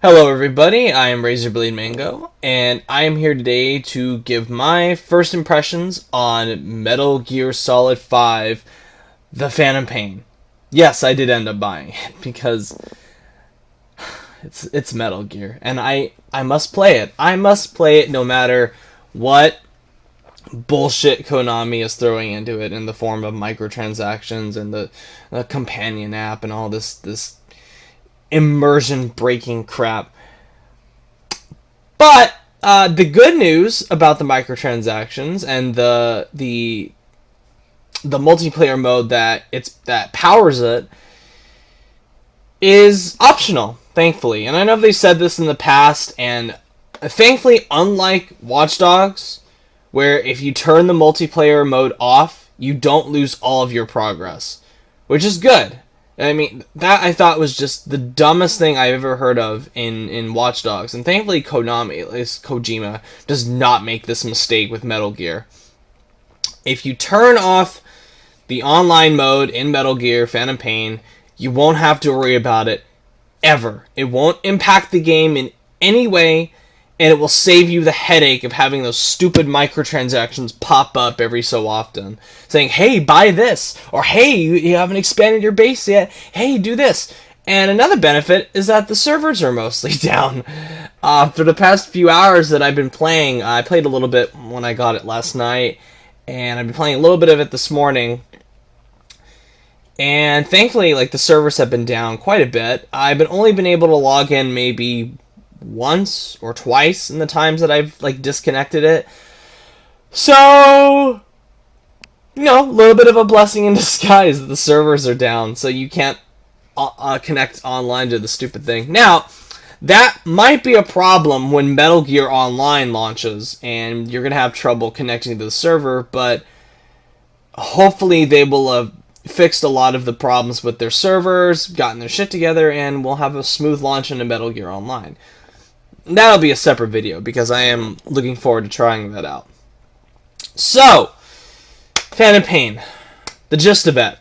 Hello everybody, I am Razorblade Mango, and I am here today to give my first impressions on Metal Gear Solid 5, The Phantom Pain. Yes, I did end up buying it, because it's Metal Gear, and I must play it. I must play it no matter what bullshit Konami is throwing into it in the form of microtransactions and the companion app and all this immersion breaking crap. But the good news about the microtransactions and the multiplayer mode that powers it is optional, thankfully. And I know they've said this in the past, and thankfully, unlike Watch Dogs, where if you turn the multiplayer mode off, you don't lose all of your progress, which is good. I mean, that I thought was just the dumbest thing I've ever heard of in Watch Dogs. And thankfully Konami, at least Kojima, does not make this mistake with Metal Gear. If you turn off the online mode in Metal Gear Phantom Pain, you won't have to worry about it ever. It won't impact the game in any way, and it will save you the headache of having those stupid microtransactions pop up every so often, saying, hey, buy this, or hey, you haven't expanded your base yet, hey, do this. And another benefit is that the servers are mostly down. For the past few hours that I've been playing, I played a little bit when I got it last night, and I've been playing a little bit of it this morning. And thankfully, the servers have been down quite a bit. I've only been able to log in maybe once or twice in the times that I've disconnected it. So, a little bit of a blessing in disguise that the servers are down, so you can't connect online to the stupid thing. Now, that might be a problem when Metal Gear Online launches, and you're gonna have trouble connecting to the server, but hopefully they will have fixed a lot of the problems with their servers, gotten their shit together, and we'll have a smooth launch into Metal Gear Online. That'll be a separate video, because I am looking forward to trying that out. So, Phantom Pain. The gist of it.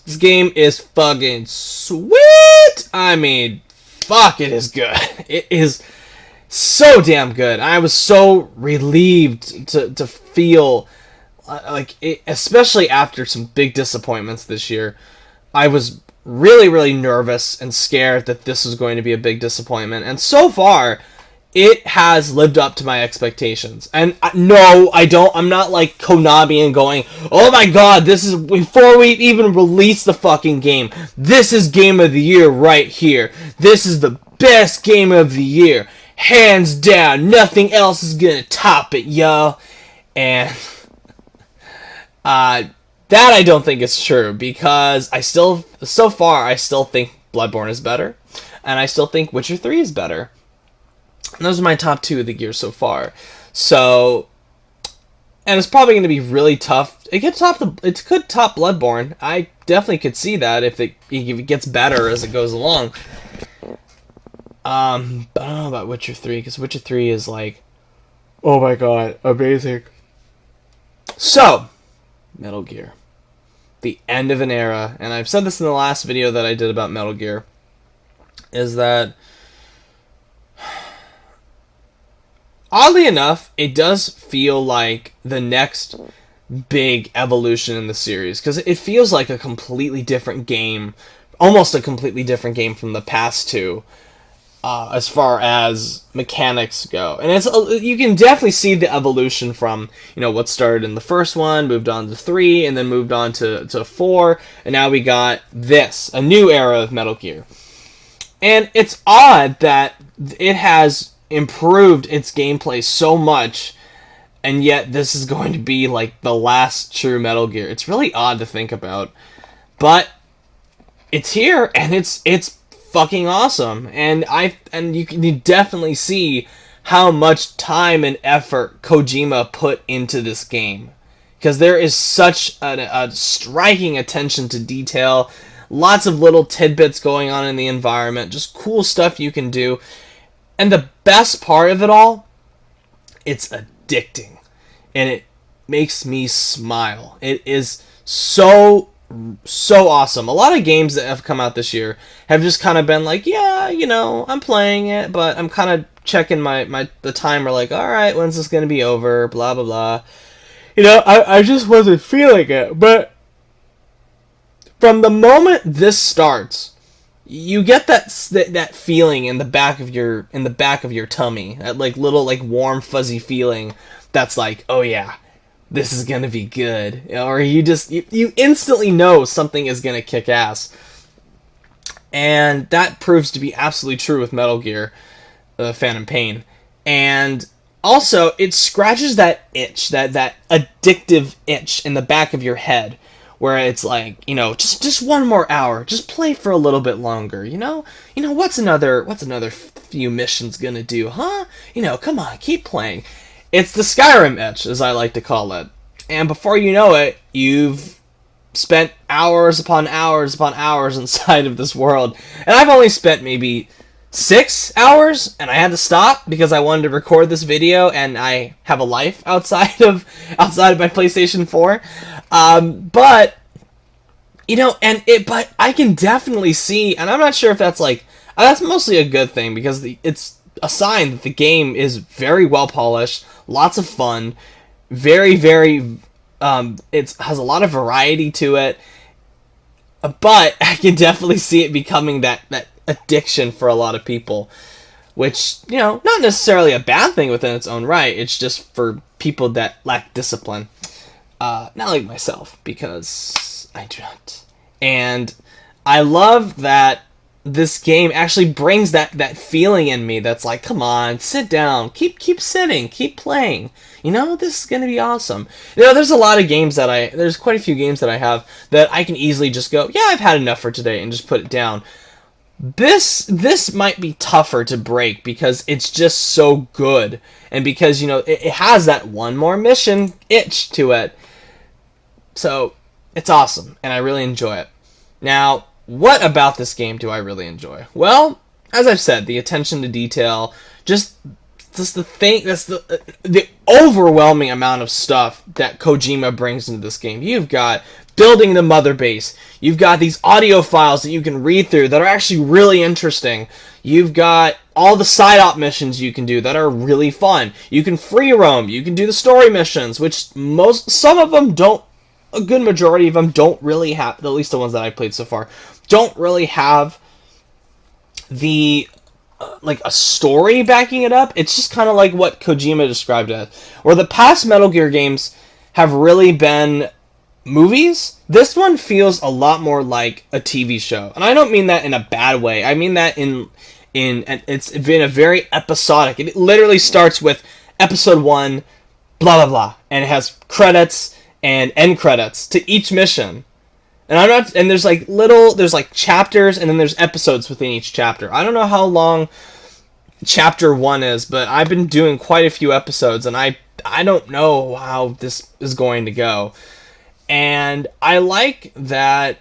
This game is fucking sweet! I mean, fuck, it is good. It is so damn good. I was so relieved to feel it, especially after some big disappointments this year. I was really nervous and scared that this was going to be a big disappointment, and so far it has lived up to my expectations. And no, I'm not like Konami and going, oh my god, this is, before we even release the fucking game, this is game of the year right here, this is the best game of the year, hands down, nothing else is gonna top it, yo. And that I don't think is true, because so far I still think Bloodborne is better, and I still think Witcher 3 is better. And those are my top two of the Gears so far. So, and it's probably going to be really tough. It could top Bloodborne. I definitely could see that if it gets better as it goes along. But I don't know about Witcher 3, because Witcher 3 is oh my god, amazing. So, Metal Gear. The end of an era, and I've said this in the last video that I did about Metal Gear, is that, oddly enough, it does feel like the next big evolution in the series, because it feels like a completely different game, almost a completely different game from the past two, as far as mechanics go. And you can definitely see the evolution from, what started in the first one, moved on to 3, and then moved on to 4, and now we got this, a new era of Metal Gear. And it's odd that it has improved its gameplay so much, and yet this is going to be the last true Metal Gear. It's really odd to think about, but it's here, and it's fucking awesome. And you can definitely see how much time and effort Kojima put into this game, because there is such a striking attention to detail, lots of little tidbits going on in the environment, just cool stuff you can do. And the best part of it all, it's addicting, and it makes me smile. It is so so awesome. A lot of games that have come out this year have just kind of been like, yeah, I'm playing it, but I'm kind of checking the timer, like, all right, when's this gonna be over? Blah blah blah. I just wasn't feeling it. But from the moment this starts, you get that feeling in the back of your tummy, that like little like warm fuzzy feeling that's like, oh yeah, this is gonna be good, or you instantly know something is gonna kick ass, and that proves to be absolutely true with Metal Gear, Phantom Pain, and also it scratches that itch, that addictive itch in the back of your head, where it's like, just one more hour, just play for a little bit longer, what's another few missions gonna do, huh? Come on, keep playing. It's the Skyrim itch, as I like to call it. And before you know it, you've spent hours upon hours upon hours inside of this world. And I've only spent maybe 6 hours, and I had to stop because I wanted to record this video, and I have a life outside of my PlayStation 4. But I can definitely see, and I'm not sure if that's that's mostly a good thing, because it's a sign that the game is very well polished, lots of fun, very, very, it has a lot of variety to it, but I can definitely see it becoming that addiction for a lot of people, which, not necessarily a bad thing within its own right, it's just for people that lack discipline, not like myself, because I do not. And I love that this game actually brings that feeling in me that's like, come on, sit down, keep sitting, keep playing. This is going to be awesome. There's a lot of games there's quite a few games that I have that I can easily just go, yeah, I've had enough for today, and just put it down. This might be tougher to break because it's just so good, and because, it has that one more mission itch to it. So, it's awesome, and I really enjoy it. Now, what about this game do I really enjoy? Well, as I've said, the attention to detail, just the thing, that's the overwhelming amount of stuff that Kojima brings into this game. You've got building the mother base. You've got these audio files that you can read through that are actually really interesting. You've got all the side op missions you can do that are really fun. You can free roam. You can do the story missions, which some of them don't. A good majority of them don't really have, at least the ones that I've played so far, don't really have the, a story backing it up. It's just kind of like what Kojima described it as. Where the past Metal Gear games have really been movies, this one feels a lot more like a TV show. And I don't mean that in a bad way. I mean that and it's been a very episodic. It literally starts with episode 1, blah, blah, blah. And it has credits and end credits to each mission. And there's chapters, and then there's episodes within each chapter. I don't know how long chapter 1 is, but I've been doing quite a few episodes, and I don't know how this is going to go. And I like that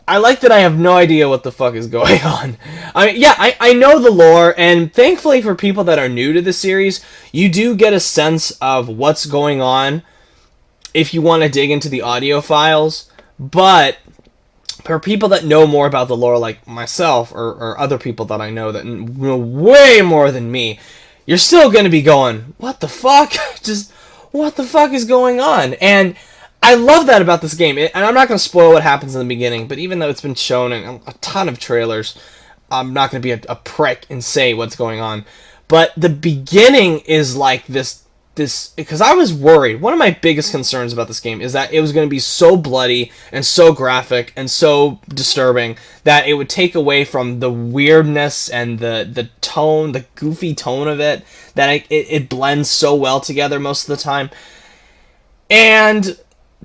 I have no idea what the fuck is going on. I know the lore, and thankfully for people that are new to the series, you do get a sense of what's going on if you want to dig into the audio files. But for people that know more about the lore, like myself, or other people that I know that know way more than me, you're still going to be going, what the fuck? Just, what the fuck is going on? And I love that about this game. And I'm not going to spoil what happens in the beginning, but even though it's been shown in a ton of trailers, I'm not going to be a prick and say what's going on. But the beginning is like this, because I was worried. One of my biggest concerns about this game is that it was going to be so bloody and so graphic and so disturbing that it would take away from the weirdness and the tone, the goofy tone of it, that it blends so well together most of the time. And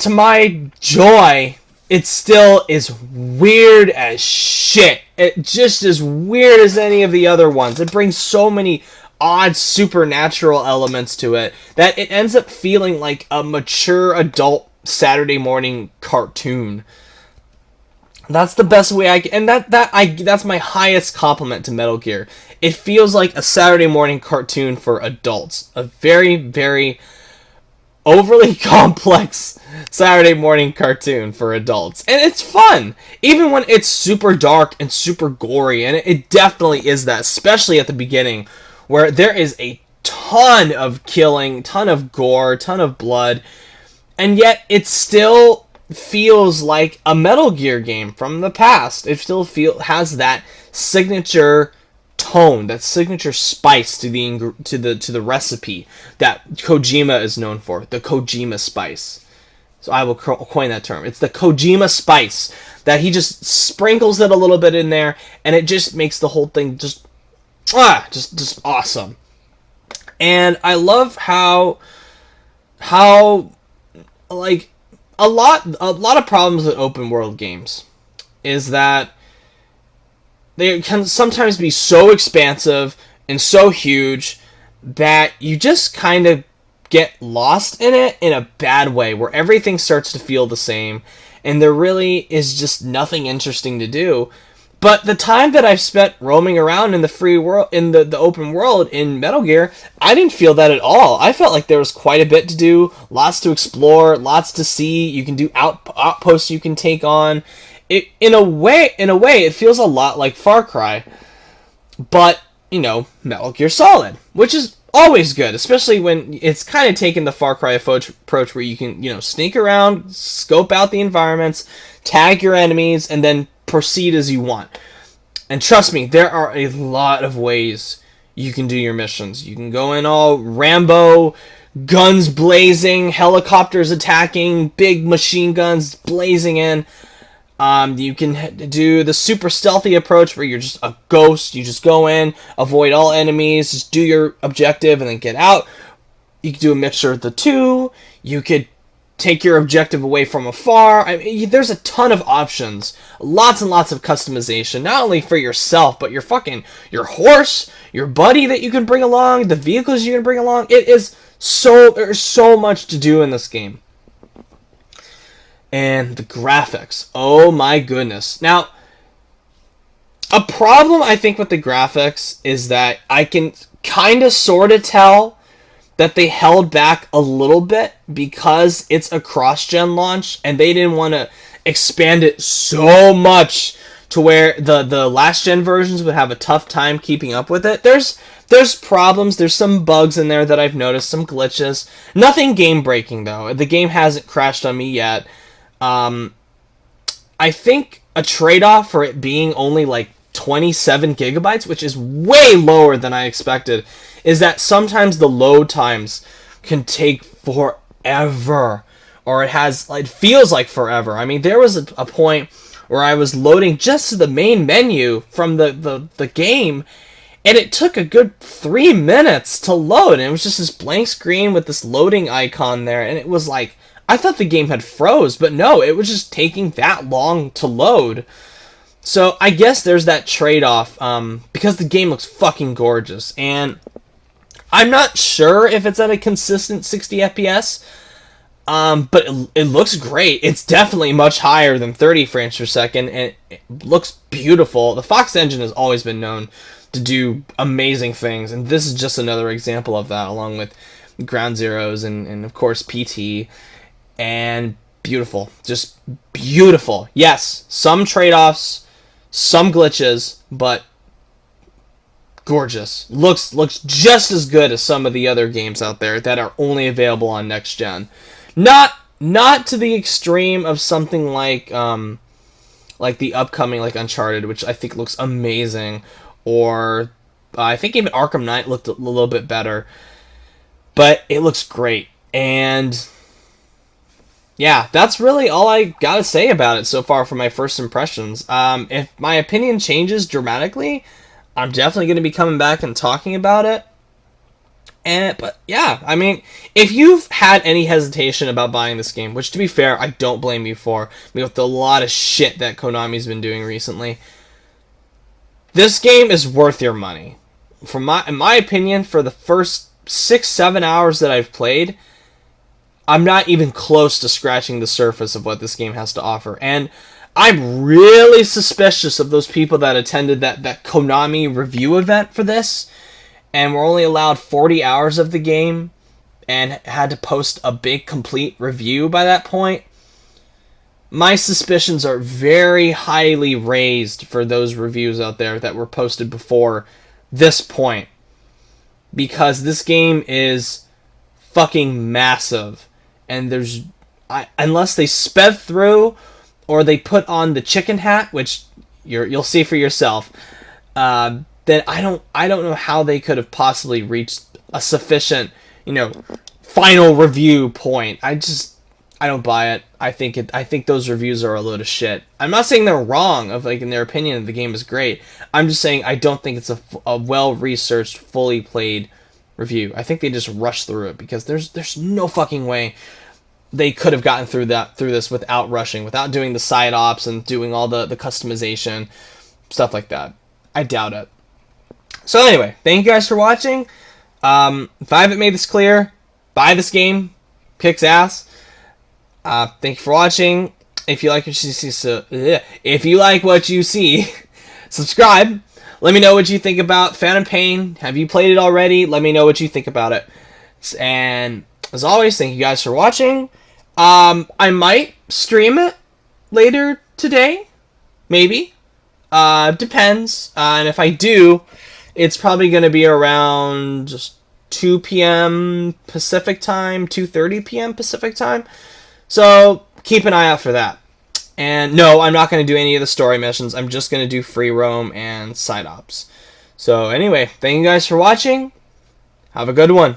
to my joy, it still is weird as shit. It just as weird as any of the other ones. It brings so many odd supernatural elements to it that it ends up feeling like a mature adult Saturday morning cartoon. That's the best way I can, and that's my highest compliment to Metal Gear. It feels like a Saturday morning cartoon for adults. A very, very overly complex Saturday morning cartoon for adults. And it's fun, even when it's super dark and super gory, and it definitely is that, especially at the beginning, where there is a ton of killing, ton of gore, ton of blood, and yet it still feels like a Metal Gear game from the past. It still has that signature tone, that signature spice to the recipe that Kojima is known for, the Kojima spice. So I will coin that term. It's the Kojima spice that he just sprinkles it a little bit in there, and it just makes the whole thing just awesome. And I love how like a lot of problems with open world games is that they can sometimes be so expansive and so huge that you just kind of get lost in it in a bad way, where everything starts to feel the same and there really is just nothing interesting to do. But the time that I've spent roaming around in the free world, in the open world in Metal Gear, I didn't feel that at all. I felt like there was quite a bit to do, lots to explore, lots to see. You can do outposts you can take on. In a way, it feels a lot like Far Cry, but Metal Gear Solid, which is always good, especially when it's kind of taken the Far Cry approach where you can sneak around, scope out the environments, tag your enemies, and then proceed as you want. And trust me, there are a lot of ways you can do your missions. You can go in all Rambo, guns blazing, helicopters attacking, big machine guns blazing in. You can do the super stealthy approach where you're just a ghost. You just go in, avoid all enemies, just do your objective, and then get out. You can do a mixture of the two. You could take your objective away from afar. I mean, there's a ton of options. Lots and lots of customization, not only for yourself, but your horse, your buddy that you can bring along, the vehicles you can bring along. There's so much to do in this game. And the graphics. Oh my goodness. Now, a problem I think with the graphics is that I can kind of sort of tell that they held back a little bit because it's a cross-gen launch and they didn't want to expand it so much to where the last-gen versions would have a tough time keeping up with it. There's problems, there's some bugs in there that I've noticed, some glitches. Nothing game-breaking, though. The game hasn't crashed on me yet. I think a trade-off for it being only like 27 gigabytes, which is way lower than I expected, is that sometimes the load times can take forever, or it feels like forever. I mean, there was a point where I was loading just to the main menu from the game, and it took a good 3 minutes to load, and it was just this blank screen with this loading icon there, and it was like, I thought the game had froze, but no, it was just taking that long to load. So I guess there's that trade-off, because the game looks fucking gorgeous, and I'm not sure if it's at a consistent 60 FPS, but it looks great. It's definitely much higher than 30 frames per second, and it looks beautiful. The Fox engine has always been known to do amazing things, and this is just another example of that, along with Ground Zeroes and of course PT, and beautiful. Just beautiful. Yes, some trade-offs, some glitches, but gorgeous. Looks just as good as some of the other games out there that are only available on next gen. Not to the extreme of something like the upcoming Uncharted, which I think looks amazing, or I think even Arkham Knight looked a little bit better, but it looks great. And yeah, that's really all I gotta say about it so far for my first impressions. If my opinion changes dramatically, I'm definitely going to be coming back and talking about it. But yeah, I mean, if you've had any hesitation about buying this game, which to be fair, I don't blame you for, with a lot of shit that Konami's been doing recently, this game is worth your money. In my opinion, for the first 6-7 hours that I've played, I'm not even close to scratching the surface of what this game has to offer. And I'm really suspicious of those people that attended that Konami review event for this, and were only allowed 40 hours of the game. and had to post a big complete review by that point, my suspicions are very highly raised for those reviews out there that were posted before this point. Because this game is fucking massive. And unless they sped through or they put on the chicken hat, which you'll see for yourself, then I don't know how they could have possibly reached a sufficient, final review point. I don't buy it. I think those reviews are a load of shit. I'm not saying they're wrong in their opinion the game is great. I'm just saying I don't think it's a well-researched, fully played review. I think they just rushed through it because there's no fucking way they could have gotten through this without rushing, without doing the side ops and doing all the customization, stuff like that. I doubt it. So anyway, thank you guys for watching. If I haven't made this clear, buy this game. Kicks ass. Thank you for watching. If you like what you see, subscribe. Let me know what you think about Phantom Pain. Have you played it already? Let me know what you think about it. And as always, thank you guys for watching. I might stream it later today. Maybe. Depends. And if I do, it's probably going to be around just 2 p.m. Pacific time, 2:30 p.m. Pacific time. So keep an eye out for that. And no, I'm not going to do any of the story missions. I'm just going to do free roam and side ops. So anyway, thank you guys for watching. Have a good one.